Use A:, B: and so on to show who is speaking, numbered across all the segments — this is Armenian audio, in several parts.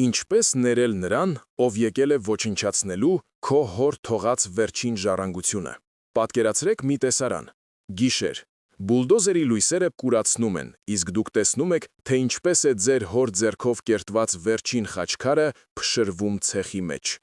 A: Ինչպես ներել նրան, ով եկել է ոչնչացնելու քո հոր թողած վերջին ժառանգությունը։ Պատկերացրեք մի տեսարան։ Գիշեր։ Բուլդոզերի լույսերը կուրացնում են, իսկ դուք տեսնում եք, թե ինչպես է ձեր հոր ձեռքով կերտված վերջին խաչքարը փշրվում ցեխի մեջ։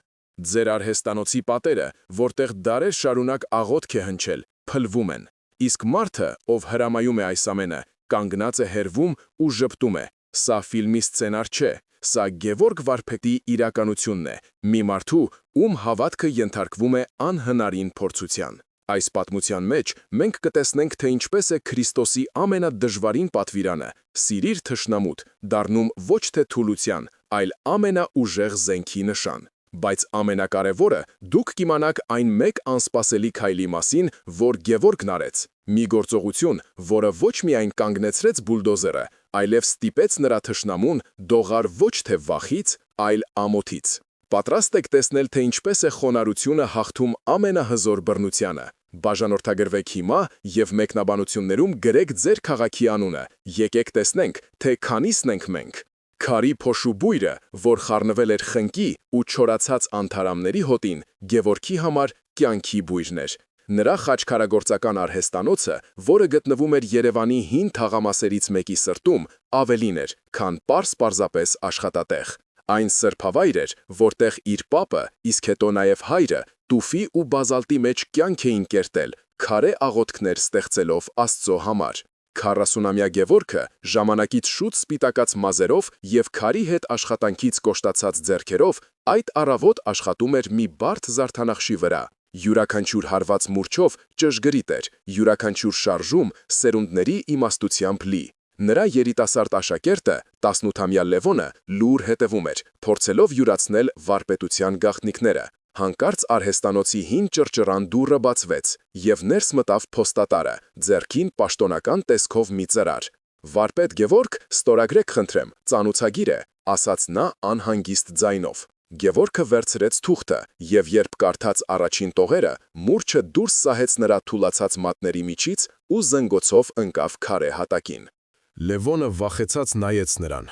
A: Ձեր արհեստանոցի պատերը, որտեղ դարեր շարունակ աղոթք է հնչել, փլվում են։ Իսկ մարդը, ով հրամայում է այս ամենը, կանգնած է հեռվում ու ժպտում է։ Սա ֆիլմի սցենար չէ, սա Գևորգ Վարպետի իրականությունն է, մի մարդու, ում հավատքը ենթարկվում է անհնարին փորձության։ Այս պատմության մեջ մենք կտեսնենք, թե ինչպես է Քրիստոսի ամենադժվարին պատվիրանը՝ «Սիրիր թշնամուդ» դառնում ոչ թե թուլության, այլ ամենաուժեղ զենքի նշան։ Բայց ամենակարևորը, դուք կիմանաք այն մեկ անսպասելի քայլի մասին, որ Գևորգն արեց։ Մի գործողություն, որը ոչ միայն կանգնեցրեց բուլդոզերը, այլև ստիպեց նրա թշնամուն դողար ոչ թե վախից, այլ ամոթից։ Պատրաստ եք տեսնել, թե ինչպես է խոնարհությունը հաղթում ամենահզոր բռնությանը։ Բաժանորդագրվեք հիմա և մեկնաբանություններում գրեք ձեր քաղաքի անունը։ Եկեք տեսնենք, թե քանիսն ենք մենք։ Քարի փոշու բույրը, որ խառնվել էր խնկի ու չորացած անթարամների հոտին, Գևորգի համար կյանքի բույրն էր։ Նրա խաչքարագործական արհեստանոցը, որը գտնվում էր Երևանի հին թաղամասերից մեկի սրտում, ավելին էր, քան պարզապես աշխատատեղ։ Այն սրբավայր էր, որտեղ իր պապը, իսկ հետո նաև հայրը, տուֆի ու բազալտի մեջ կյանք էին կերտել, քարե աղոթքներ ստեղծելով Աստծո համար։ 40-ամյա Գևորգը ժամանակից շուտ սպիտակած մազերով և քարի հետ աշխատանքից կոշտացած ձեռքերով այդ առավոտ աշխատում էր մի բարդ զարդանախշի վրա։ Յուրաքանչյուր հարված մուրճով ճշգրիտ էր, յուրաքանչյուր շարժում սերունդների իմաստությամբ լի։ Նրա երիտասարդ աշակերտը, 18-ամյա Լևոնը, լուր հետևում էր, փորձելով յուրացնել վարպետության գաղտնիքները։ Հանկարծ արհեստանոցի հին ճռճռան դուռը բացվեց, և ներս մտավ փոստատարը, ձեռքին պաշտոնական տեսքով մի ծրար։ «Վարպետ Գևորգ, ստորագրեք խնդրեմ, ծանուցագիր է», ասաց նա անհանգիստ ձայնով։ Գևորգը վերցրեց թուղթը, և երբ կարդաց առաջին տողերը, մուրճը դուրս սահեց նրա թուլացած մատների միջից ու զնգոցով ընկավ քարե հատակին։
B: Լևոնը վախեցած նայեց նրան։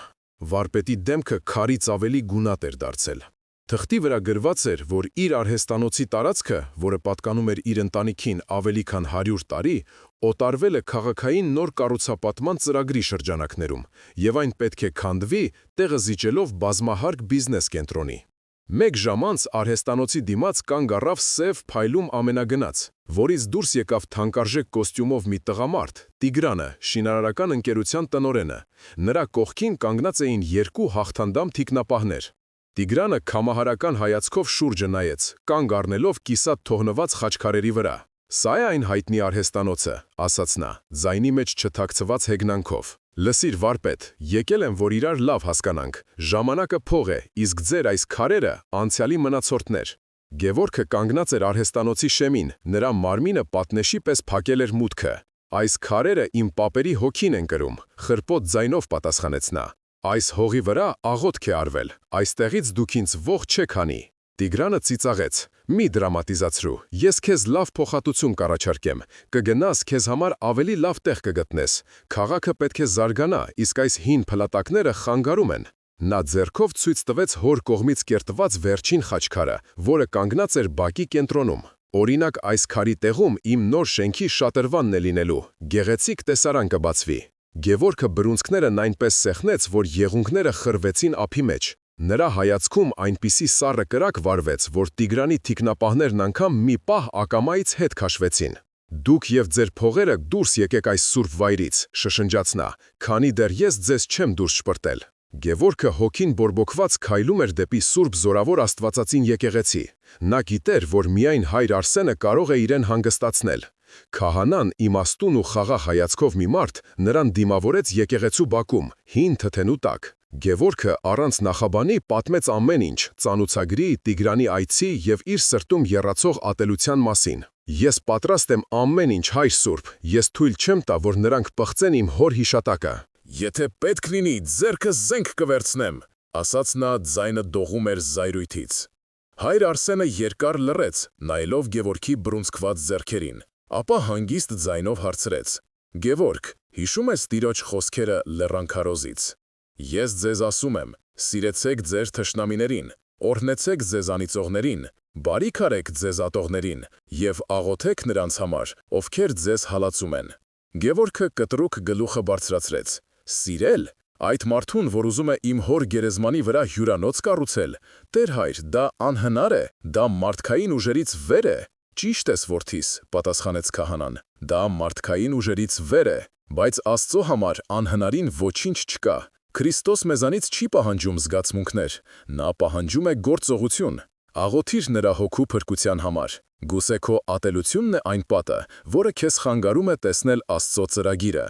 B: Վարպետի դեմքը քարից ավելի գունատ էր դարձել։ Թղթի վրա գրված էր, որ իր արհեստանոցի տարածքը, որը պատկանում էր իր ընտանիքին ավելի քան 100 տարի, օտարվել է քաղաքային նոր կառուցապատման ծրագրի շրջանակներում, և այն պետք է քանդվի, տեղը զիջելով բազմահարկ բիզնես կենտրոնի։ Մեկ ժամ անց արհեստանոցի դիմաց կանգ առավ սև փայլում ամենագնաց, որից դուրս եկավ թանկարժեք կոստյումով մի տղամարդ՝ Տիգրանը, շինարարական ընկերության տնօրենը։ Նրա կողքին կանգնած էին երկու հաղթանդամ թիկնապահներ։ Տիգրանը քամահարական հայացքով շուրջը նայեց, կանգ առնելով կիսատ թողնված խաչքարերի վրա։ «Սա է այն հայտնի արհեստանոցը», ասաց նա, ձայնի մեջ չթաքցված հեգնանքով։ «Լսիր, վարպետ, եկել եմ, որ իրար լավ հասկանանք։ Ժամանակը փող է, իսկ ձեր այս քարերը անցյալի մնացորդներ»։ Գևորգը կանգնած էր արհեստանոցի շեմին, նրա մարմինը պատնեշի պես փակել էր մուտքը։ «Այս քարերը իմ պապերի հոգին են կրում», խրպոտ ձայնով պատասխանեց նա։ «Այս հողի վրա աղոթք է արվել, այստեղից դուք ինձ ողջ չեք հանի»։ Տիգրանը ծիծաղեց. «Մի դրամատիզացրու, ես քեզ լավ փոխհատուցում կառաջարկեմ, կգնաս, քեզ համար ավելի լավ տեղ կգտնես։ Քաղաքը պետք է զարգանա, իսկ այս հին փլատակները խանգարում են»։ Նա ձեռքով ցույց տվեց հոր կողմից կերտված վերջին խաչքարը, որը կանգնած էր բակի կենտրոնում։ «Օրինակ, այս քարի տեղում իմ նոր շենքի շատրվանն է լինելու, գեղեցիկ տեսարան կբացվի»։ Գևորգը բռունցքներն այնպես սեղմեց, որ եղունգները խրվեցին ափի մեջ։ Նրա հայացքում այնպիսի սառը կրակ վառվեց, որ Տիգրանի թիկնապահներն անգամ մի պահ ակամայից հետ քաշվեցին։ «Դուք և ձեր փողերը դուրս եկեք այս սուրբ վայրից», շշնջաց նա, «քանի դեռ ես ձեզ չեմ դուրս շպրտել»։ Գևորգը հոգին բորբոքված քայլում էր դեպի Սուրբ Զորավոր Աստվածածին եկեղեցի։ Նա գիտեր, որ միայն հայր Արսենը կարող է իրեն հանգստացնել։ Քահանան, իմաստուն ու խաղաղ հայացքով մի մարդ, նրան դիմավորեց եկեղեցու բակում, հին թթենու տակ։ Գևորգը առանց նախաբանի պատմեց ամեն ինչ՝ ծանուցագրի, Տիգրանի այցի և իր սրտում եռացող ատելության մասին։ «Ես պատրաստ եմ ամեն ինչ, հայր Սուրբ, ես թույլ չեմ տա, որ նրանք պղծեն իմ հոր հիշատակը»։
A: «Եթե պետք լինի, ձեռքս զենք կվերցնեմ», ասաց նա, ձայնը դողում էր զայրույթից։ Հայր Արսենը երկար լռեց, նայելով Գևորգի բռունցքված ձեռքերին, ապա հանգիստ ձայնով հարցրեց. «Գևորգ, հիշո՞ւմ ես տիրոջ խոսքերը լեռան քարոզից. «Ես ձեզ ասում եմ, Սիրեցեք ձեր թշնամիներին, օրհնեցեք ձեզ անիծողներին, բարիք արեք ձեզ ատողներին և աղոթեք նրանց համար, ովքեր ձեզ հալածում են։ Գևորգը կտրուկ գլուխը բարձրացրեց. Սիրել, այդ մարդուն, որ ուզում է իմ հոր գերեզմանի վրա հյուրանոց կառուցել, Տեր հայր, դա անհնար է, դա մարդկային ուժերից վեր է։ Ճիշտ ես, որդիս, պատասխանեց քահանան, դա մարդկային ուժերից վեր է, բայց Աստծո համար անհնարին ոչինչ չկա։ Քրիստոս մեզանից չի պահանջում զգացմունքներ, նա պահանջում է գործողություն։ Աղոթիր նրա հոգու փրկության համար։ Գուցե քո ատելությունն է այն պատը, որը քեզ խանգարում է տեսնել Աստծո ծրագիրը։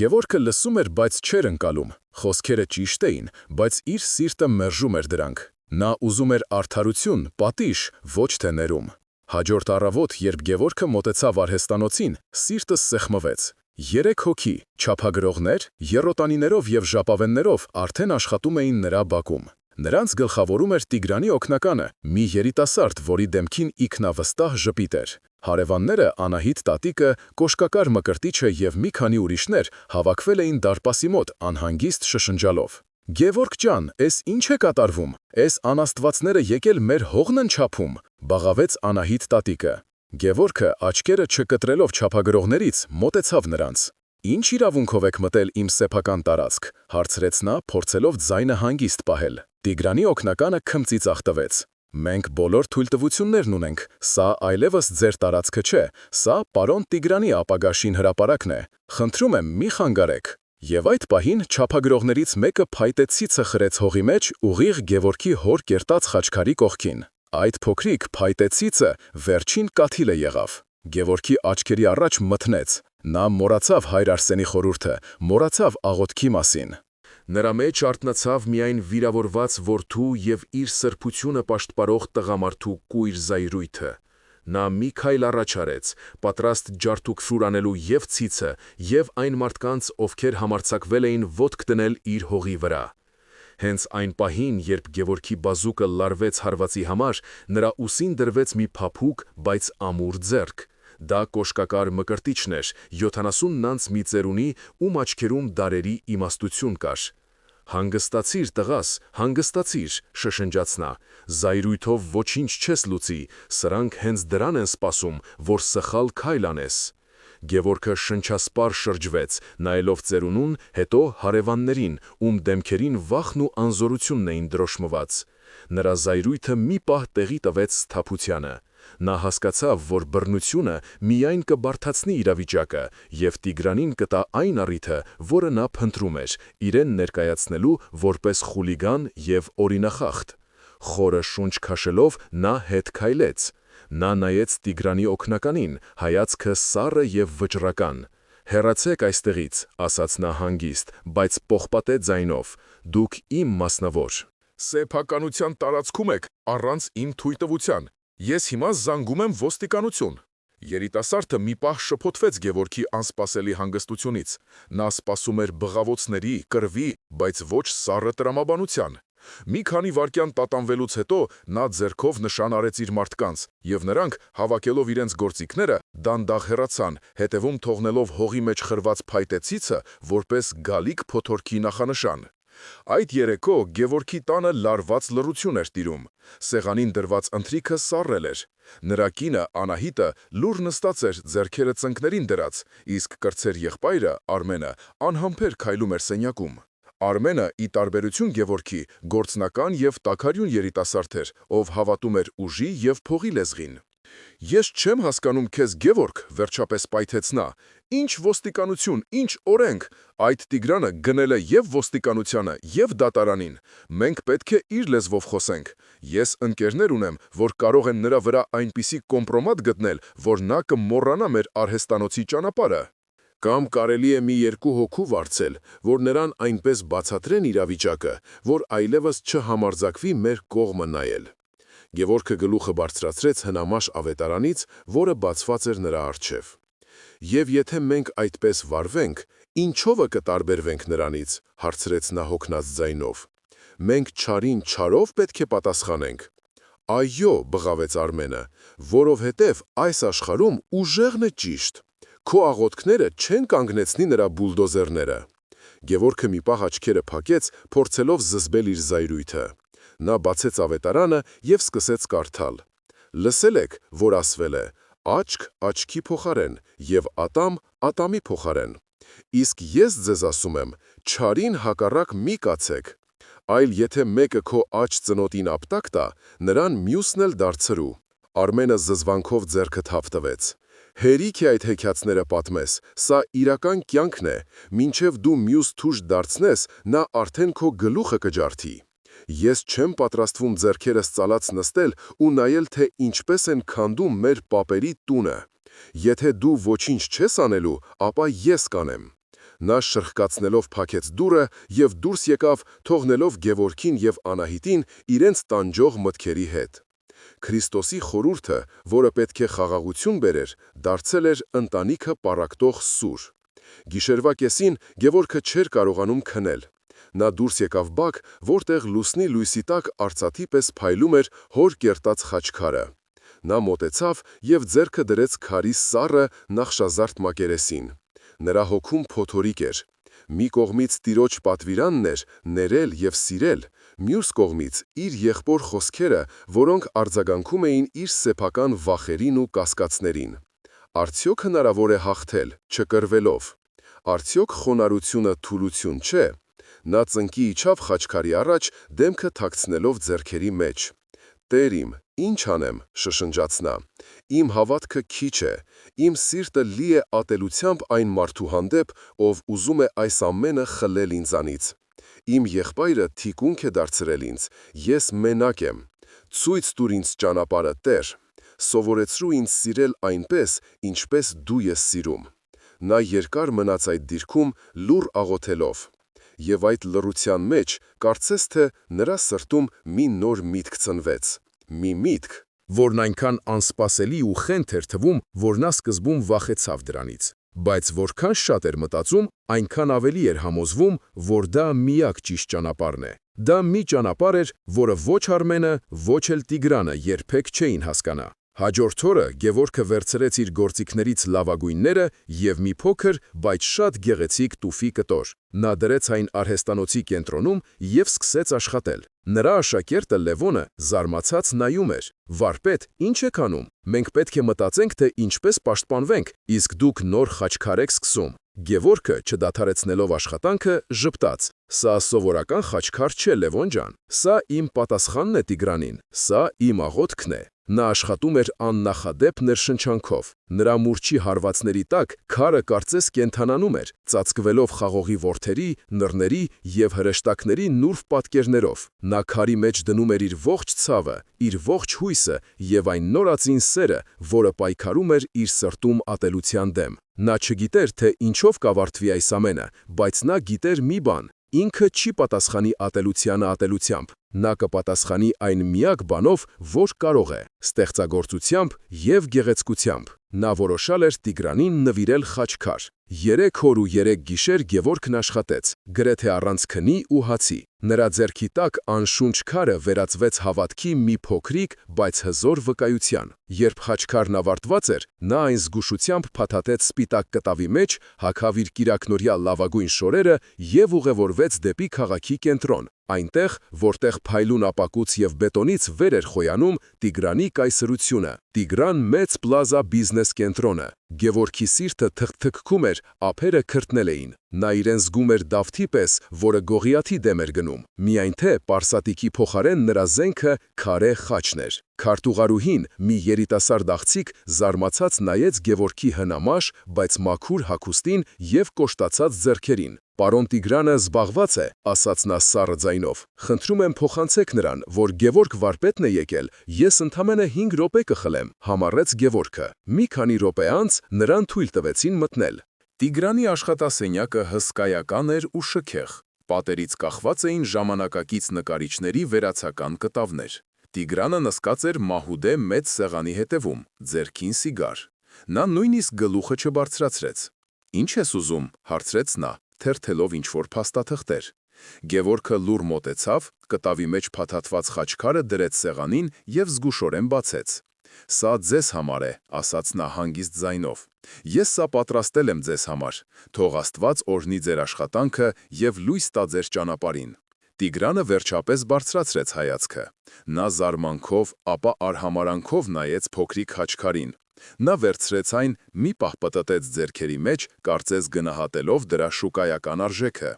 A: Գևորգը լսում էր, բայց չէր ընկալում։ Խոսքերը ճիշտ էին, բայց իր սիրտը մերժում էր դրանք։ Նա ուզում էր արդարություն, պատիժ, ոչ թե ներում։ Հաջորդ առավոտ, երբ Գևորգը մոտեցավ արհեստանոցին, սիրտը սեղմվեց։ 3 հոգի, չափագրողներ, եռոտանիներով և ժապավեններով արդեն աշխատում էին նրա բակում։ Նրանց գլխավորում էր Տիգրանի օգնականը, մի երիտասարդ, որի դեմքին ինքնավստահ ժպիտ էր։ Հարևանները, Անահիտ տատիկը, Կոշկակար Մկրտիչը և մի քանի ուրիշներ հավաքվել էին դարպասի մոտ անհանգիստ շշնջալով։ Գևորգ ջան, էս ինչ է կատարվում։ Էս անաստվածները եկել մեր հողն են չափում, բղավեց Անահիտ տատիկը։ Գևորգը, աչքերը չկտրելով չափագրողներից, մոտեցավ նրանց։ Ինչ իրավունքով եք մտել իմ սեփական տարածք, հարցրեց նա, փորձելով ձայնը հանգիստ պահել։ Տիգրանի օգնականը քմծիծաղ տվեց։ Մենք բոլոր թույլտվություններն ունենք, սա այլևս ձեր տարածքը չէ, սա պարոն Տիգրանի ապագա շինհրապարակն է։ Խնդրում եմ, մի խանգարեք։ Եվ այդ պահին չափագրողներից մեկը փայտե ցիցը խրեց հողի մեջ ուղիղ Գևորգի հոր կերտած խաչքարի կողքին։ Այդ փոքրիկ փայտե ցիցը վերջին կաթիլը եղավ։ Գևորգի աչքերի առաջ մթնեց։ Նա մոռացավ հայր Արսենի խորհուրդը, մոռացավ աղոթքի մասին։ Նրա մեջ արթնացավ միայն վիրավորված որդու և իր սրբությունը պաշտպարող տղամարդու կույր զայրույթը։ Նա մի քայլ առաջ արեց, պատրաստ ջարդուքսուր անելու և ցիցը, և այն մարդկանց, ովքեր համարձակվել էին ոտք դնել իր հողի վրա։ Հենց այն պահին, երբ Գևորգի բազուկը լարվեց հարվածի համար, նրա ուսին դրվեց մի փափուկ, բայց ամուր ձեռք։ Դա Կոշկակար Մկրտիչն էր, 70 անց մի ծերունի, ում աչքերում դարերի իմաստություն կար։ Հանգստացիր, տղաս, հանգստացիր, շշնջաց նա, զայրույթով ոչինչ չես լուծի, սրանք հենց դրան են սպասում, որ սխալ քայլ անես։ Գևորգը շնչասպառ շրջվեց, նայելով ծերունուն, հետո հարևաններին, ում դեմքերին վախն ու անզորությունն էին դրոշմված։ Նրա զայրույթը մի պահ տեղի տվեց սթափությանը։ Նա հասկացավ, որ բռնությունը միայն կբարդացնի իրավիճակը և Տիգրանին կտա այն առիթը, որը նա փնտրում էր, իրեն ներկայացնելու որպես խուլիգան և օրինախախտ։ Խորը շունչ քաշելով նա հետ քայլեց։ Նա նայեց Տիգրանի օգնականին, հայացքը սառը և վճռական։ «Հեռացեք այստեղից», ասաց նա հանգիստ, բայց պողպատե ձայնով, «դուք իմ մասնավոր սեփականության տարածքում եք առանց իմ թույլտվության։ Ես հիմա զանգում եմ ոստիկանություն»։ Երիտասարդը մի պահ շփոթվեց Գևորգի անսպասելի հանգստությունից։ Նա սպասում էր բղավոցների, կռվի, բայց ոչ սառը տրամաբանության։ Մի քանի վայրկյան տատանվելուց հետո նա ձեռքով նշան արեց իր մարդկանց, և նրանք, հավաքելով իրենց գործիքները, դանդաղ հեռացան, հետևում թողնելով հողի մեջ խրված փայտե ցիցը որպես գալիք փոթորքի նախանշան։ Այդ երեկո Գևորգի տանը լարված լռություն էր տիրում։ Սեղանին դրված ընթրիքը սառել էր։ Նրա կինը Անահիտը լուռ նստած էր, ձեռքերը ծնկներին դրած, իսկ կրտսեր եղբայրը Արմենը անհամբեր քայլում էր սենյակում։ Արմենը, ի տարբերություն Գևորգի, գործնական և տաքարյուն երիտասարդ էր, ով հավատում էր ուժի և փողի լեզվին։ «Ես չեմ հասկանում քեզ, Գևորգ», վերջապես պայթեց նա, «ինչ ոստիկանություն, ինչ օրենք, այդ Տիգրանը գնել է և ոստիկանությանը, և դատարանին, մենք պետք է իր լեզվով խոսենք, ես ընկերներ ունեմ, որ կարող են նրա վրա այնպիսի կոմպրոմատ գտնել, որ նա կմոռանա մեր արհեստանոցի ճանապարհը։ Կամ կարելի է մի երկու հոգու վարձել, որ նրան այնպես բացատրեն իրավիճակը, որ այլևս չհամարձակվի մեր կողմը նայել»։ Գևորգը գլուխը բարձրացրեց հնամաշ ավետարանից, որը բացված էր նրա առջև։ «Եվ եթե մենք այդպես վարվենք, ինչով կտարբերվենք նրանից», հարցրեց նա հոգնած ձայնով։ «Մենք չարին չարով պետք է պատասխանենք»։ «Այո», բղավեց Արմենը, «որովհետև այս աշխարհում ուժեղն է ճիշտ։ Քո աղոթքները չեն կանգնեցնի նրա բուլդոզերները»։
B: Գևորգը մի պահ աչքերը փակեց, փորձելով զզբել իր զայրույթը։ Նա բացեց ավետարանը և սկսեց կարդալ. «Լսել եք, որ ասվել է. աչք աչքի փոխարեն և ատամ ատամի փոխարեն։ Իսկ ես ձեզ ասում եմ, չարին հակառակ մի կացեք, այլ եթե մեկը քո աջ ծնոտին ապտակ տա, նրան մյուսն էլ դարձրու»։ Արմենը զզվանքով ձեռքը թավ տվեց։ «Հերիք է այդ հեքիաթները պատմես, սա իրական կյանքն է, մինչև դու մյուս թուժ դարձնես, նա արդեն քո գլուխը կջարդի։ Ես չեմ պատրաստվում ձեռքերս ծալած նստել ու նայել, թե ինչպես են քանդում մեր պապերի տունը։ Եթե դու ոչինչ չես անելու, ապա ես կանեմ»։ Նա շրխկացնելով փակեց դուռը և դուրս եկավ, թողնելով Գևորգին և Անահիտին իրենց տանջող մտքերի հետ։ Քրիստոսի խորհուրդը, որը պետք է խաղաղություն բերեր, դարձել էր ընտանիքը պառակտող սուր։ Գիշերվա կեսին Գևորգը չէր կարողանում քնել։ Նա դուրս եկավ բակ, որտեղ լուսնի լույսի տակ արծաթի պես փայլում էր հոր կերտած խաչքարը։ Նա մոտեցավ և ձեռքը դրեց քարի սառը նախշազարդ մակերեսին։ Նրա հոգում փոթորիկ էր։ Մի կողմից Տիրոջ պատվիրանն էր ներել և սիրել, մյուս կողմից իր եղբոր խոսքերը, որոնք արձագանքում էին իր սեփական վախերին ու կասկածներին։ Արդյոք հնարավոր է հաղթել, չկռվելով։ Արդյոք խոնարհությունը թուլություն չէ։ Նա ծնկի իջավ խաչքարի առաջ, դեմքը թաքցնելով ձեռքերի մեջ։ «Տեր իմ, ինչ անեմ», շշնջաց նա։ «Իմ հավատքը քիչ է, իմ սիրտը լի է ատելությամբ այն մարդու հանդեպ, ով ուզում է այս ամենը խլել ինձանից։ Իմ եղբայրը թիկունք է դարձրել ինձ, ես մենակ եմ։ Ցույց տուր ինձ ճանապարհը, Տեր։ Սովորեցրու ինձ սիրել այնպես, ինչպես դու ես սիրում»։ Նա երկար մնաց այդ դիրքում, լուռ աղոթելով։ Եվ այդ լռության մեջ, կարծես թե նրա սրտում մի նոր միտք ծնվեց։ Մի միտք, որն այնքան անսպասելի ու խենթ էր թվում, որ նա սկզբում վախեցավ դրանից։ Բայց որքան շատ էր մտածում, այնքան ավելի էր համոզվում, որ դա միակ ճիշտ ճանապարհն է։ Դա մի ճանապարհ էր, որը ոչ Արմենը, ոչ էլ Տիգրանը երբեք չէին հասկանա։ Հաջորդ օրը Գևորգը վերցրեց իր գործիքներից լավագույնները և մի փոքր, բայց շատ գեղեցիկ տուֆի կտոր։ Նա դրեց այն արհեստանոցի կենտրոնում և սկսեց աշխատել։ Նրա աշակերտը Լևոնը զարմացած նայում էր. «Վարպետ, ի՞նչ եք անում։ Մենք պետք է մտածենք, թե ինչպես պաշտպանվենք, իսկ դուք նոր խաչքար եք սկսում»։ Գևորգը, չդադարեցնելով աշխատանքը, ժպտաց. «Սա սովորական խաչքար չէ, Լևոն ջան։ Սա իմ պատասխանն է Տիգրանին, սա իմ աղոթքն է»։ Նա աշխատում էր աննախադեպ ներշնչանքով։ Նրա մուրճի հարվածների տակ քարը կարծես կենդանանում էր, ծածկվելով խաղողի ворթերի, նռների և հրեշտակների նուրբ պատկերներով։ Նա քարի մեջ դնում էր իր ողջ ցավը, իր ողջ հույսը և այն նորածին սերը, որը պայքարում էր իր սրտում ատելության դեմ։ Նա չգիտեր, թե ինչով կավարտվի այս ամենը, բայց նա գիտեր մի բան. ինքը չի պատասխանի ատելությանը ատելությամբ։ Նա կպատասխանի այն միակ բանով, որ կարող է՝ ստեղծագործությամբ և գեղեցկությամբ։ Նա որոշալ էր Տիգրանին նվիրել խաչքար։ 3 օր ու 3 գիշեր Գևորգն աշխատեց, գրեթե առանց քնի ու հացի։ Նրա ձեռքի տակ անշունչ քարը վերածվեց հավատքի մի փոքրիկ, բայց հզոր վկայության։ Երբ խաչքարն ավարտված էր, նա այն զգուշությամբ փաթաթեց սպիտակ կտավի մեջ, հագավ իր կիրակնօրյա լավագույն շորերը և ուղևորվեց դեպի քաղաքի կենտրոն, այնտեղ, որտեղ փայլուն ապակուց և բետոնից վեր էր խոյանում Տիգրանի կայսրությունը։ Տիգրան Մեծ Պլազա բիզնես կենտրոնը։ Գևորգի սիրտը թխթխում էր, ափերը քրտնել էին։ Նա իրեն զգում էր Դավթի պես, որը Գողիաթի դեմ էր գնում։ Միայն թե պարսատիկի փոխարեն նրա զենքը քարե խաչն էր։ Քարտուղարուհին, մի երիտասարդ աղցիկ, զարմացած նայեց Գևորգի հնամաշ, բայց մաքուր հագուստին և կոշտացած ձեռքերին։ «Պարոն Տիգրանը զբաղված է», ասաց նա սառը ձայնով։ «Խնդրում եմ փոխանցեք նրան, որ Գևորգ վարպետն է եկել, ես ընդամենը 5 րոպե կխլեմ», համառեց Գևորգը։ Մի քանի րոպե անց նրան թույլ տվեցին մտնել։ Տիգրանի աշխատասենյակը հսկայական էր ու շքեղ։ Պատերից կախված էին ժամանակակից նկարիչների վերացական կտավներ։ Տիգրանը նստած էր մահուդե մեծ սեղանի հետևում, ձեռքին սիգար։ Նա նույնիսկ գլուխը չբարձրացրեց։ «Ինչ ես ուզում», հարցրեց նա, թերթելով ինչ-որ փաստաթղթեր։ Գևորգը լուռ մոտեցավ, կտավի մեջ փաթաթված խաչքարը դրեց սեղանին և զգուշորեն բացեց։
C: «Սա ձեզ համար է», ասաց նա հանգիստ ձայնով։ «Ես սա պատրաստել եմ ձեզ համար, թող Աստված օրհնի ձեր աշխատանքը և լույս տա ձեր ճանապարհին»։ Տիգրանը վերջապես բարձրացրեց հայացքը։ Նա զարմանքով, ապա արհամարանքով նայեց փոքրիկ խաչքարին։ Նա վերցրեց այն, մի պահ պտտեց ձեռքերի մեջ, կարծես գնահատելով դրա շուկայական արժեքը։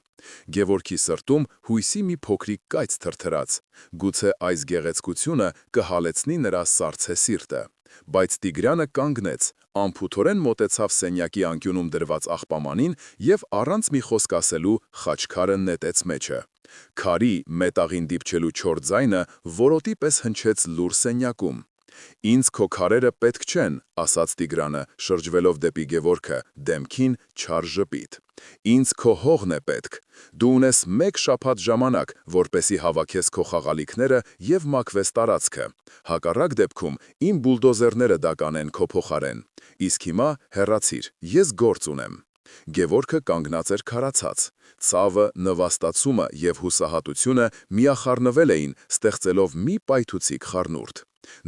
C: Գևորգի սրտում հույսի մի փոքրիկ կայծ թրթրաց։ Գուցե այս գեղեցկությունը կհալեցնի նրա սառցե սիրտը։ Բայց Տիգրանը կանգնեց, անփութորեն մոտեցավ սենյակի անկյունում դրված աղբամանին և առանց մի խոսք ասելու խաչքարը նետեց մեջը։ Քարի մետաղին դիպչելու չոր ձայնը որոտի պես հնչեց լուռ սենյակում։ «Ինձ քո քարերը պետք չեն», ասաց Տիգրանը, շրջվելով դեպի Գևորգը, դեմքին չար ժպիտ։ «Ինձ քո հողն է պետք։ Դու ունես 1 շաբաթ ժամանակ, որպեսզի հավաքես քո խաղալիքները և մաքրես տարածքը։ Հակառակ դեպքում իմ բուլդոզերները դա կանեն քո փոխարեն։ Իսկ հիմա հեռացիր, ես գործ ունեմ»։ Գևորգը կանգնած էր քարացած։ Ցավը, նվաստացումը և հուսահատությունը միախառնվել էին, ստեղծելով մի պայթուցիկ խառնուրդ։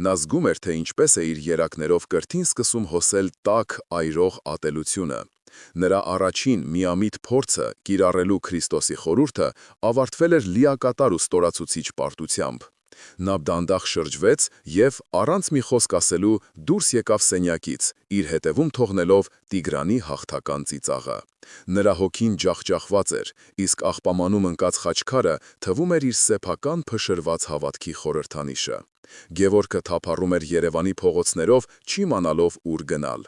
C: Նա զգում էր, թե ինչպես է իր երակներով կրթին սկսում հոսել տաք, այրող ատելությունը։ Նրա առաջին միամիտ փորձը կիրառելու Քրիստոսի խորհուրդը ավարտվել էր լիակատար ու ստորացուցիչ պարտությամբ։ Նա դանդաղ շրջվեց և, առանց մի խոսք ասելու, դուրս եկավ սենյակից, իր հետևում թողնելով Տիգրանի հաղթական ծիծաղը։ Նրա հոգին ջախջախված էր, իսկ աղբամանում ընկած խաչքարը թվում էր իր սեփական փշրված հավատքի խորհրդանիշը։ Գևորգը թափառում էր Երևանի փողոցներով, չիմանալով ուր գնալ։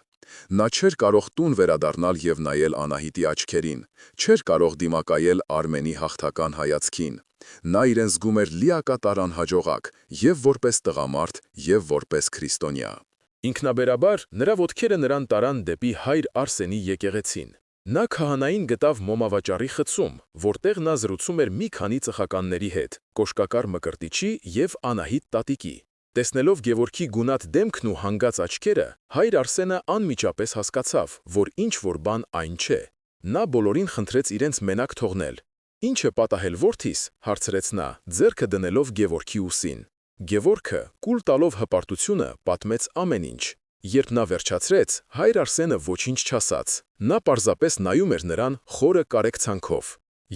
C: Նա չէր կարող տուն վերադառնալ և նայել Անահիտի աչքերին, չէր կարող դիմակայել Արմենի հաղթական հայացքին։ Նա իրեն զգում էր լիակատար անհաջողակ, և որպես տղամարդ, և որպես քրիստոնյա։
A: Ինքնաբերաբար նրա ոտքերը նրան տարան դեպի հայր Արսենի եկեղեցին։ Նա քահանային գտավ մոմավաճառի խցում, որտեղ նա զրուցում էր մի քանի ծխականների հետ, կոշկակար Մկրտիչի և Անահիտ տատիկի։ Տեսնելով Գևորգի գունատ դեմքն ու հանգած աչքերը, հայր Արսենը անմիջապես հասկացավ, որ ինչ-որ բան այն չէ։ Նա բոլորին խնդրեց իրենց մենակ թողնել։ «Ինչ է պատահել որդիս», հարցրեց նա, ձեռքը դնելով Գևորգի ուսին։ Գևորգը, կուլ տալով հպարտությունը, պատմեց ամեն ինչ։ Երբ նա վերջացրեց, հայր Արսենը ոչինչ չասաց։ Նա պարզապես նայում էր նրան խորը կարեկցանքով։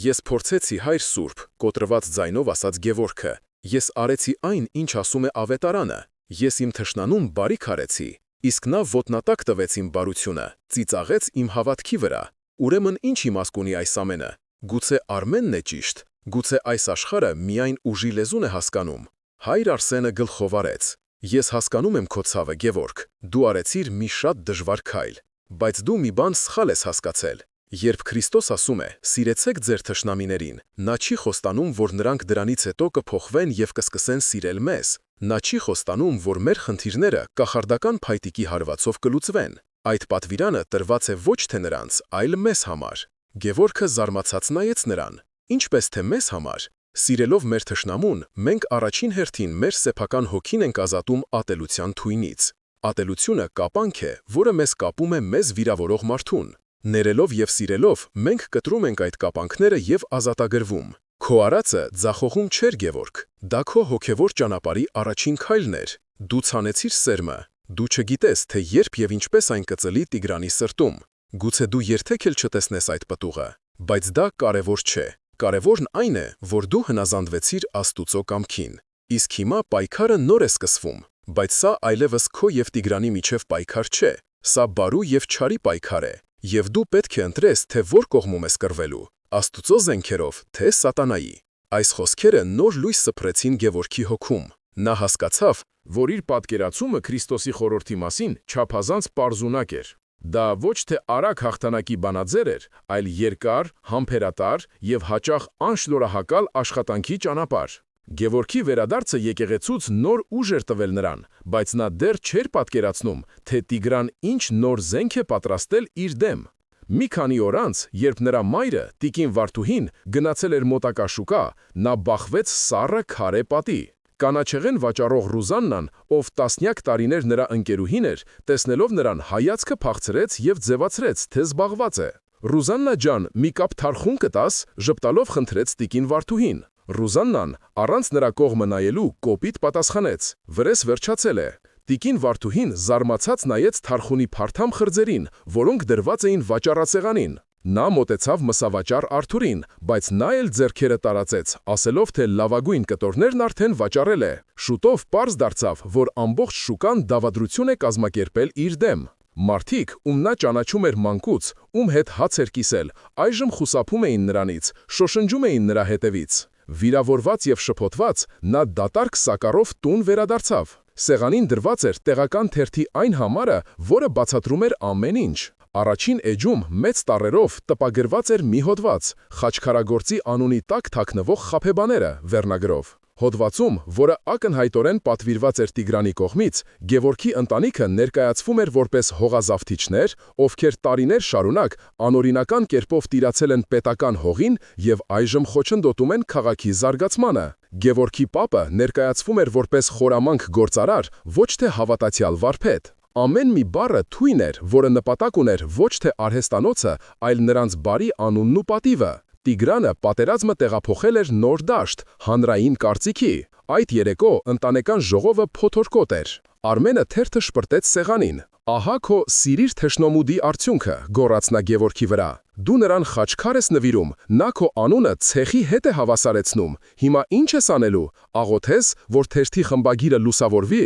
A: «Ես փորձեցի, հայր Սուրբ», կոտրված ձայնով ասաց Գևորգը։ «Ես արեցի այն, ինչ ասում է ավետարանը։ Ես իմ թշնանուն բարիք արեցի, իսկ նա ոտնատակ տվեց իմ բարությունը, ծիծաղեց իմ հավատքի վրա։ Ուրեմն ինչ իմաստ ունի այս ամենը։ Գուցե Արմենն է ճիշտ, գուցե այս աշխարհը միայն ուժի լեզուն է հասկանում»։ Հայր Արսենը գլխով արեց։ «Ես հասկանում եմ քո ցավը, Գևորգ, դու արեցիր մի շատ դժվար քայլ, բայց դու մի բան սխալ ես հասկացել։ Երբ Քրիստոս ասում է. «Սիրեցեք ձեր թշնամիներին», նա չի խոստանում, որ նրանք դրանից հետո կփոխվեն և կսկսեն սիրել մեզ։ Նա չի խոստանում, որ մեր խնդիրները կախարդական փայտիկի հարվածով կլուծվեն։ Այդ պատվիրանը տրված է ոչ թե նրանց, այլ մեզ համար։ Գևորգը զարմացած նայեց նրան։ «Ինչպես թե մեզ համար։ Սիրելով մեր թշնամուն, մենք առաջին հերթին մեր սեփական հոգին ենք ազատում ատելության թույնից։ Ատելությունը կապանք է, որը մեզ կապում է մեզ վիրավորող մարդուն։ Ներելով և սիրելով մենք կտրում ենք այդ կապանքները և ազատագրվում։ Քո արածը ձախողում չէր, Գևորգ, դա քո հոգևոր ճանապարհի առաջին քայլն էր։ Դու ցանեցիր սերմը։ Դու չգիտես, թե երբ և ինչպես այն կծլի Տիգրանի սրտում։ Գուցե դու երբեք էլ չտեսնես այդ պտուղը։ Բայց դա կարևոր չէ։ Կարևորն այն է, որ դու հնազանդվեցիր Աստուծո կամքին։ Իսկ հիմա պայքարը նոր է սկսվում, բայց սա այլևս քո և Տիգրանի միջև պայքար չէ։ Սա բարու և չարի պայքար է, և դու պետք է ընտրես, թե որ կողմում ես կռվելու՝ Աստուծո զենքերով, թե սատանայի։ Այս խոսքերը նոր լույս սփռեցին Գևորգի հոգում։ Նա հասկացավ, որ իր պատկերացումը Քրիստոսի խորհրդի մասին չափազանց պարզունակ էր։ Դա ոչ թե արագ հաղթանակի բանաձև էր, այլ երկար, համբերատար և հաճախ անշնորհակալ աշխատանքի ճանապարհ։ Գևորգի վերադարձը եկեղեցուց նոր ուժ էր տվել նրան, բայց նա դեռ չէր պատկերացնում, թե Տիգրան ինչ նոր զենք է պատրաստել իր դեմ։ Մի քանի օր անց, երբ նրա մայրը, տիկին Վարդուհին, գնացել էր մոտակա շուկա, նա բախվեց սառը քարե պատի։ Կանաչեղեն վաճառող Ռուզաննան, ով տասնյակ տարիներ նրա ընկերուհին էր, տեսնելով նրան, հայացքը փախցրեց և ձևացրեց, թե զբաղված է։ «Ռուզաննա ջան, մի կապ թարխուն կտաս», ժպտալով խնդրեց տիկին Վարդուհին։ Ռուզաննան, առանց նրա կողմը նայելու, կոպիտ պատասխանեց. «Վրես վերջացել է»։ Տիկին Վարդուհին զարմացած նայեց թարխունի փարթամ խրձերին, որոնք դրված էին վաճառասեղանին։ Նա մոտեցավ մսավաճառ Արթուրին, բայց նա էլ ձեռքերը տարածեց, ասելով, թե լավագույն կտորներն արդեն վաճառել է։ Շուտով պարզ դարձավ, որ ամբողջ շուկան դավադրություն է կազմակերպել իր դեմ։ Մարդիկ, ում նա ճանաչում էր մանկուց, ում հետ հաց էր կիսել, այժմ խուսափում էին նրանից, շոշնջում էին նրա հետևից։ Վիրավորված եւ շփոթված, նա դատարկ սակարով տուն վերադարձավ։ Սեղանին դրված էր տեղական թերթի այն համարը, որը բացատրում էր ամեն ինչ։ Առաջին էջում մեծ տառերով տպագրված էր մի հոդված՝ խաչքարագործի անունի տակ թաքնվող խաբեբաները վերնագրով։ Հոդվածում, որը ակնհայտորեն պատվիրված էր Տիգրանի կողմից, Գևորգի ընտանիքը ներկայացվում էր որպես հողազավթիչներ, ովքեր տարիներ շարունակ անօրինական կերպով տիրացել են պետական հողին եւ այժմ խոչընդոտում են քաղաքի զարգացմանը։ Գևորգի պապը ներկայացվում էր որպես խորամանկ գործարար, ոչ թե հավատացյալ վարպետ։ Ամեն մի բառը թույն էր, որը նպատակ ուներ ոչ թե արհեստանոցը, այլ նրանց բարի անունն ու պատիվը։ Տիգրանը պատերազմը տեղափոխել էր Նոր Դաշտ, հանրային կարծիքի։ Այդ երեկո ընտանեկան ժողովը փոթորկոտ էր։ Արմենը թերթը շպրտեց սեղանին։ «Ահա քո սիրիր թշնոմուդի արդյունքը», գոռաց նա Գևորգի վրա։ «Դու նրան խաչքար ես նվիրում, նա քո անունը ցեխի հետ է հավասարեցնում։ Հիմա ինչ ես անելու, աղոթես, որ թերթի խմբագիրը լուսավորվի»։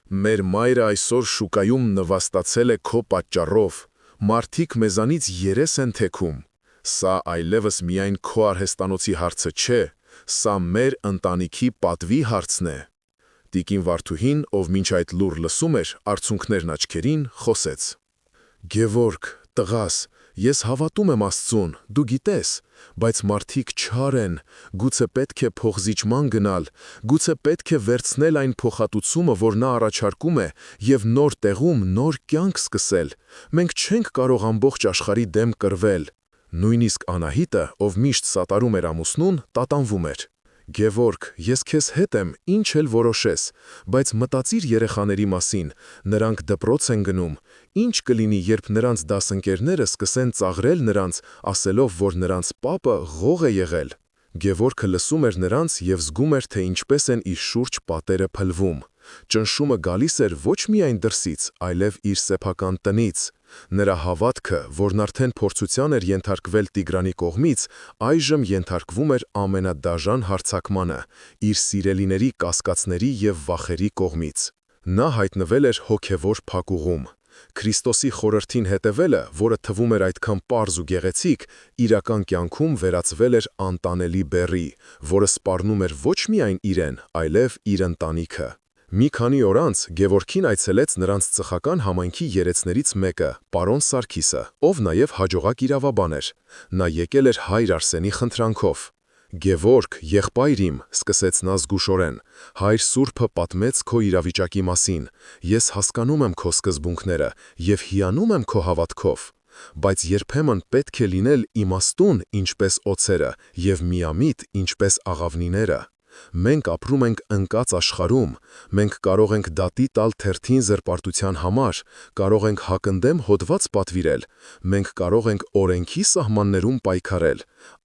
B: Մեր մայրը այսօր շուկայում նվաստացել է քո պատճառով, մարդիկ մեզանից երես են թեքում։ Սա այլևս միայն քո արհեստանոցի հարցը չէ, սա մեր ընտանիքի պատվի հարցն է։ Տիկին Վարդուհին, ով մինչ այդ լուր լսում էր, արցունքներն աչքերին, խոսեց. «Գևորգ, տղաս, ես հավատում եմ Աստծուն, դու գիտես, բայց մարդիկ չար են, գուցե պետք է փոխզիջման գնալ, գուցե պետք է վերցնել այն փոխհատուցումը, որ նա առաջարկում է, եւ նոր տեղում նոր կյանք սկսել։ Մենք չենք կարող ամբողջ աշխարհի դեմ կռվել»։ Նույնիսկ Անահիտը, ով միշտ սատարում էր ամուսնուն, տատանվում էր։ «Գևորգ, ես քեզ հետ եմ, ինչ էլ որոշես, բայց մտածիր երեխաների մասին, նրանք դպրոց են գնում, ինչ կլինի, երբ նրանց դասընկերները սկսեն ծաղրել նրանց, ասելով, որ նրանց պապը ղող է եղել»։ Գևորգը լսում էր նրանց եւ զգում էր, թե ինչպես են իր շուրջ պատերը փլվում։ Ճնշումը գալիս էր ոչ միայն դրսից, այլև իր սեփական տնից։ Նրա հավատքը, որն արդեն փորձության էր ենթարկվել Տիգրանի կողմից, այժմ ենթարկվում էր ամենադաժան հարձակմանը՝ իր սիրելիների կասկածների եւ վախերի կողմից։ Նա հայտնվել էր հոգևոր փակուղում։ Քրիստոսի խորհրդին հետևելը, որը թվում էր այդքան պարզ ու գեղեցիկ, իրական կյանքում վերածվել էր անտանելի բեռի, որը սպառնում էր ոչ միայն իրեն, այլև իր ընտանիքը։ Մի քանի օր անց Գևորգին այցելեց նրանց ծխական համայնքի երեցներից մեկը, պարոն Սարգիսը, ով նաև հաջողակ իրավաբան էր։ Նա եկել էր հայր Արսենի խնդրանքով։ «Գևորգ, եղբայր իմ», սկսեց նա զգուշորեն, «Հայր Սուրբը պատմեց քո իրավիճակի մասին, ես հասկանում եմ քո սկզբունքները և հիանում եմ քո հավատքով, բայց երբեմն պետք է լինել իմաստուն, ինչպես օձերը, և միամիտ, ինչպես աղավնիները։ Մենք ապրում ենք ընկած աշխարհում, մենք կարող ենք դատի տալ թերթին զրպարտության համար, կարող ենք հակընդեմ հոդված պատվիրել, մենք կարող ենք օրենքի սահմաններում պայքարել։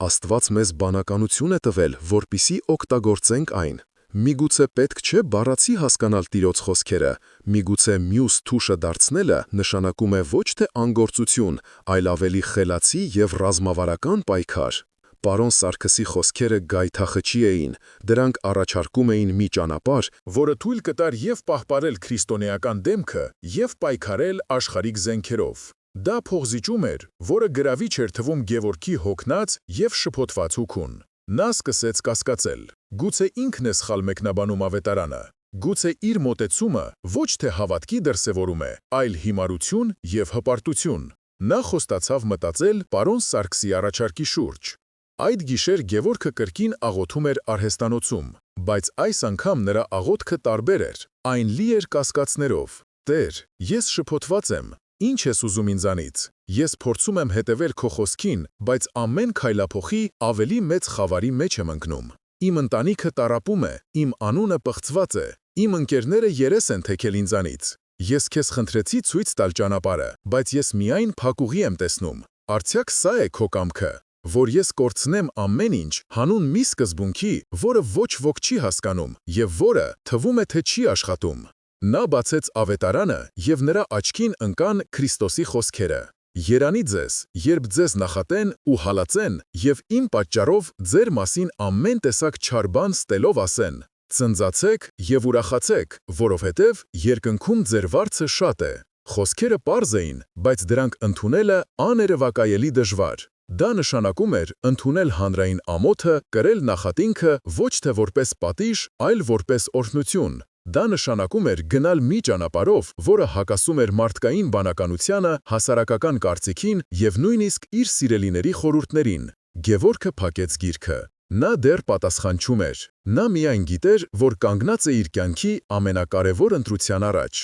B: Աստված մեզ բանականություն է տվել, որպեսզի օգտագործենք այն։ Միգուցե պետք չէ բառացի հասկանալ Տիրոջ խոսքերը, միգուցե մյուս թուշը դարձնելը նշանակում է ոչ թե անգործություն, այլ ավելի խելացի և ռազմավարական պայքար։ Պարոն Սարգսի խոսքերը գայթախճի էին, դրանք առաջարկում էին մի ճանապարհ,
A: որը թույլ կտար եւ պահպարել քրիստոնեական դեմքը, եւ պայքարել աշխարհիկ զենքերով։ Դա փոխզիջում էր, որը գրավիչ էր թվում Գևորգի հոգնած եւ շփոթված հոգուն։ Նա սկսեց կասկածել. գուցե ինքն է սխալ մեկնաբանում ավետարանը, գուցե իր մոտեցումը ոչ թե հավատքի դրսևորում է, այլ հիմարություն եւ հպարտություն։ Նա խոստացավ մտածել պարոն Սարգսի առաջարկի շուրջ։ Այդ գիշեր Գևորգը կրկին աղոթում էր արհեստանոցում, բայց այս անգամ նրա աղոթքը տարբեր էր, այն լի էր կասկածներով։ «Տեր, ես շփոթված եմ, ինչ ես ուզում ինձանից։ Ես փորձում եմ հետևել քո խոսքին, բայց ամեն քայլափոխի ավելի մեծ խավարի մեջ եմ ընկնում։ Իմ ընտանիքը տառապում է, իմ անունը պղծված է, իմ ընկերները երես են թեքել ինձանից։ Ես քեզ խնդրեցի ցույց տալ ճանապարհը, բայց ես միայն փակուղի եմ տեսնում։ Արդյոք սա է քո կամքը, որ ես կորցնեմ ամեն ինչ հանուն մի սկզբունքի, որը ոչ ոք չի հասկանում եւ որը թվում է թե չի աշխատում»։
B: Նա բացեց ավետարանը և նրա աչքին ընկան Քրիստոսի խոսքերը. «Երանի ձեզ, երբ ձեզ նախատեն ու հալածեն և իմ պատճառով ձեր մասին ամեն տեսակ չար բան ստելով ասեն, ցնծացեք և ուրախացեք, որովհետև երկնքում ձեր վարձը շատ է»։ Խոսքերը պարզ էին, բայց դրանք ընդունելը աներևակայելի դժվար։ Դա նշանակում էր ընդունել հանրային ամոթը, կրել նախատինքը ոչ թե որպես պատիժ, այլ որպես օրհնություն։ Դա նշանակում էր գնալ մի ճանապարհով, որը հակասում էր մարդկային բանականությանը, հասարակական կարծիքին և նույնիսկ իր սիրելիների խորհուրդներին։ Գևորգը փակեց գիրքը։ Նա դեռ պատասխան չուներ։ Նա միայն գիտեր, որ կանգնած է իր կյանքի ամենակարևոր ընտրության առաջ։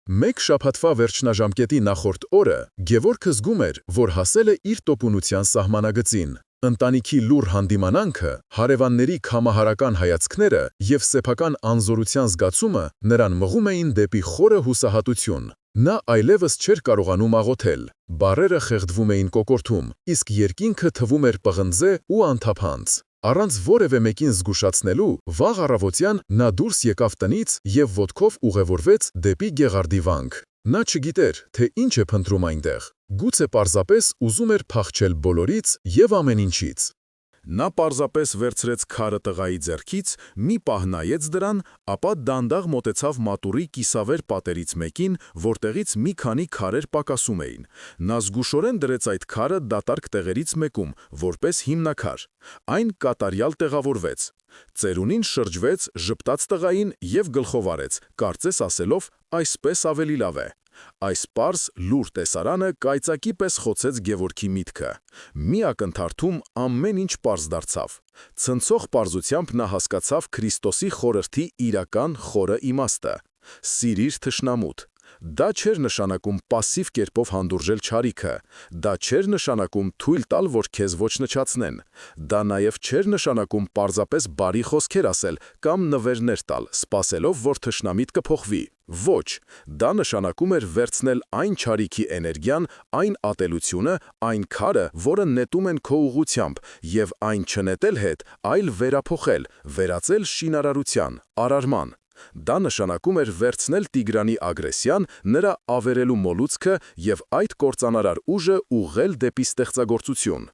B: Մեկ շաբաթվա վերջնաժամկետի նախորդ օրը Գևորգը զգում էր, որ հասել է իր տոկունության սահմանագծին։ Ընտանիքի լուռ հանդիմանանքը, հարևանների քամահարական հայացքները և սեփական անզորության զգացումը նրան մղում էին դեպի խորը հուսահատություն։ Նա այլևս չէր կարողանում աղոթել։ Բառերը խեղդվում էին կոկորդում, իսկ երկինքը թվում էր պղնձե ու անթափանց։ Առանց որևէ մեկին զգուշացնելու, վաղ առավոտյան նա դուրս եկավ տնից և ոտքով ուղևորվեց դեպի Գեղարդի վանք։ Նա չգիտեր, թե ինչ է փնտրում այնտեղ։ Գուցե պարզապես ուզում էր փախչել բոլորից և ամեն ինչից։
A: Նա պարզապես վերցրեց քարը տղայի ձեռքից, մի պահ նայեց դրան, ապա դանդաղ մոտեցավ մատուռի կիսավեր պատերից մեկին, որտեղից մի քանի քարեր պակասում էին։ Նա զգուշորեն դրեց այդ քարը դատարկ տեղերից մեկում, որպես հիմնաքար։ Այն կատարյալ տեղավորվեց։ Ծերունին շրջվեց, ժպտաց տղային և գլխով արեց, կարծես ասելով. «Այսպես ավելի լավ է»։ Այս պարզ, լուռ տեսարանը կայծակի պես խոցեց Գևորգի միտքը։ Մի ակնթարթում ամեն ինչ պարզ դարձավ։ Ցնցող պարզությամբ նա հասկացավ Քրիստոսի խորհրդի իրական խորը իմաստը. «Սիրիր թշնամուդ»։ Դա չէր նշանակում պասիվ կերպով հանդուրժել չարիքը։ Դա չէր նշանակում թույլ տալ, որ քեզ ոչնչացնեն։ Դա նաև չէր նշանակում պարզապես բարի խոսքեր ասել կամ նվերներ տալ, սպասելով, որ թշնամիդ կփոխվի։ Ոչ, դա նշանակում էր վերցնել այն չարիքի էներգիան, այն ատելությունը, այն քարը, որը նետում են քո ուղղությամբ, և այն չնետել հետ, այլ վերափոխել, վերածել շինարարության, արարման։ Դա նշանակում էր վերցնել Տիգրանի ագրեսիան, նրա ավերելու մոլուցքը և այդ կործանարար ուժը ուղղել դեպի ստեղծագործություն։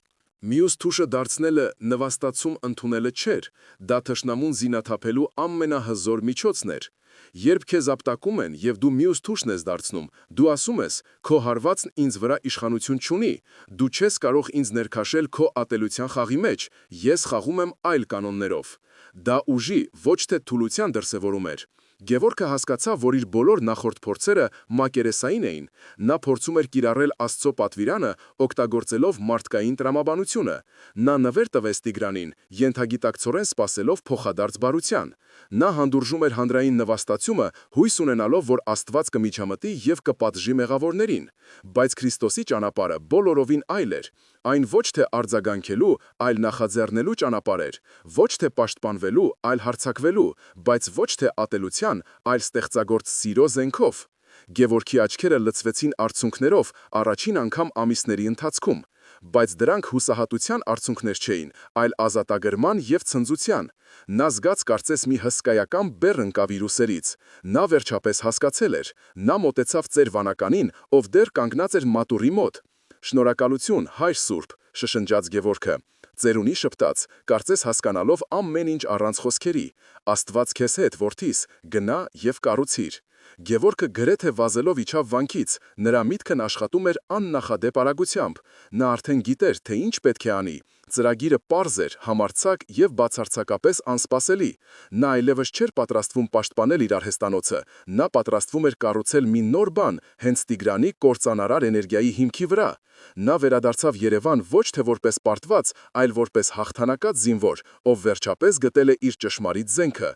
A: Մյուս թուշը դարձնելը նվաստացում ընդունելը չէր, դա թշնամուն զինաթափելու ամենահզոր միջոցն էր։ Երբ քեզ ապտակում են և դու մյուս թուշն ես դարձնում, դու ասում ես. «Քո հարվածն ինձ վրա իշխանություն չունի, դու չես կարող ինձ ներքաշել քո ատելության խաղի մեջ, ես խաղում եմ այլ կանոններով»։ Դա ուժի, ոչ թե թուլության դրսևորում էր։ Գևորգը հասկացավ, որ իր բոլոր նախորդ փորձերը մակերեսային էին։ Նա փորձում էր կիրառել Աստծո պատվիրանը, օգտագործելով մարդկային տրամաբանությունը։ Նա նվեր տվեց Տիգրանին, ենթագիտակցորեն սպասելով փոխադարձ բարության։ Նա հանդուրժում էր հանրային նվաստացումը, հույս ունենալով, որ Աստված կմիջամտի և կպատժի մեղավորներին։ Բայց Քրիստոսի ճանապարհը բոլորովին այլ էր։ Այն ոչ թե արձագանքելու, այլ նախաձեռնելու ճանապարհ էր, ոչ թե պաշտպանվելու, այլ հարձակվելու, բայց ոչ թե ատելության, այլ ստեղծագործ սիրո զենքով։ Գևորգի աչքերը լցվեցին արցունքներով առաջին անգամ ամիսների ընթացքում։ Բայց դրանք հուսահատության արցունքներ չէին, այլ ազատագրման և ցնծության։ Նա զգաց կարծես մի հսկայական բեռ ընկավ իր ուսերից։ Նա վերջապես հասկացել էր։ Նա մոտեցավ ծերվանականին, ով դեռ կանգնած էր մատուռի մոտ։ «Շնորհակալություն, Հայր Սուրբ», շշնջաց Գևորգը։ Ծերունի շպտաց, կարծես հասկանալով ամեն ինչ առանց խոսքերի։ «Աստված քեզ հետ, որդիս, գնա և կառուցիր»։ Գևորգը գրեթե վազելով իջավ վանքից, նրա միտքն աշխատում էր աննախադեպ արագությամբ։ Նա արդեն գիտեր, թե ինչ պետք է անի։ Ծրագիրը պարզ էր, համարձակ և բացարձակապես անսպասելի։ Նա այլևս չէր պատրաստվում պաշտպանել իր արհեստանոցը։ Նա պատրաստվում էր կառուցել մի նոր բան, հենց Տիգրանի կործանարար էներգիայի հիմքի վրա։ Նա վերադարձավ Երևան ոչ թե որպես պարտված, այլ որպես հաղթանակած զինվոր, ով վերջապես գտել է իր ճշմարիտ զենքը։